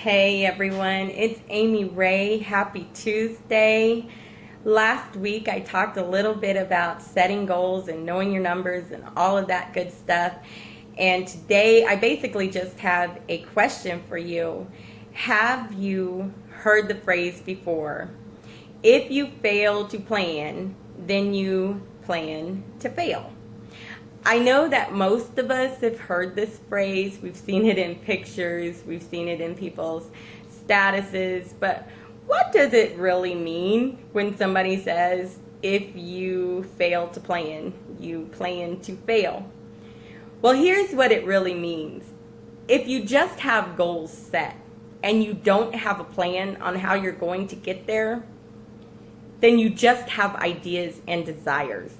Hey everyone, it's Amy Ray. Happy Tuesday. Last week I talked a little bit about setting goals and knowing your numbers and all of that good stuff. And today I basically just have a question for you. Have you heard the phrase before? If you fail to plan, then you plan to fail. I know that most of us have heard this phrase. We've seen it in pictures, we've seen it in people's statuses, but what does it really mean when somebody says, if you fail to plan, you plan to fail? Well, here's what it really means. If you just have goals set and you don't have a plan on how you're going to get there, then you just have ideas and desires.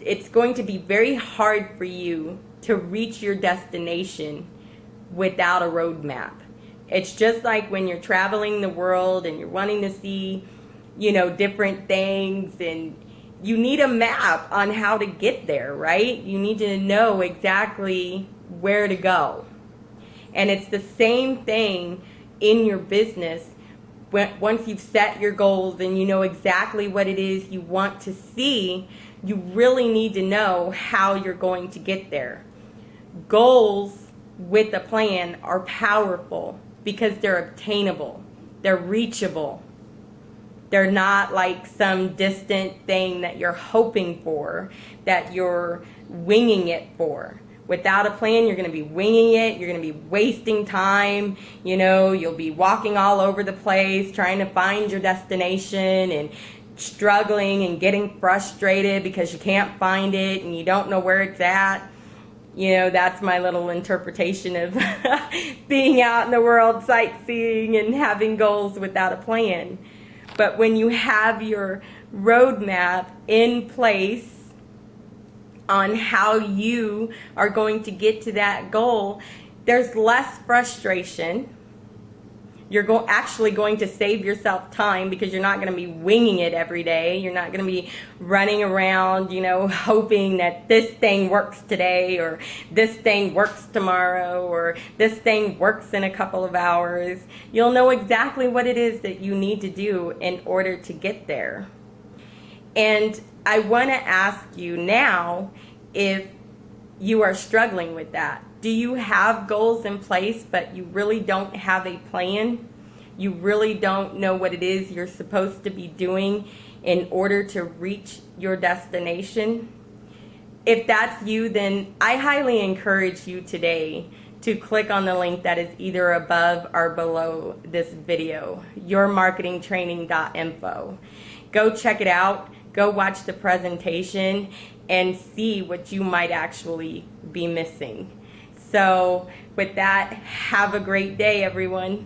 It's going to be very hard for you to reach your destination without a roadmap. It's just like when you're traveling the world and you're wanting to see, different things, and you need a map on how to get there, right? You need to know exactly where to go. And it's the same thing in your business. Once you've set your goals and you know exactly what it is you want to see, you really need to know how you're going to get there. Goals with a plan are powerful because they're obtainable, they're reachable. They're not like some distant thing that you're hoping for, that you're winging it for. Without a plan, you're going to be winging it. You're going to be wasting time. You'll be walking all over the place trying to find your destination and struggling and getting frustrated because you can't find it and you don't know where it's at. That's my little interpretation of being out in the world sightseeing and having goals without a plan. But when you have your roadmap in place on how you are going to get to that goal, there's less frustration. You're actually going to save yourself time because you're not going to be winging it every day. You're not going to be running around, hoping that this thing works today, or this thing works tomorrow, or this thing works in a couple of hours. You'll know exactly what it is that you need to do in order to get there. And I want to ask you now if you are struggling with that. Do you have goals in place, but you really don't have a plan? You really don't know what it is you're supposed to be doing in order to reach your destination? If that's you, then I highly encourage you today to click on the link that is either above or below this video, yourmarketingtraining.info. Go check it out. Go watch the presentation and see what you might actually be missing. So with that, have a great day, everyone.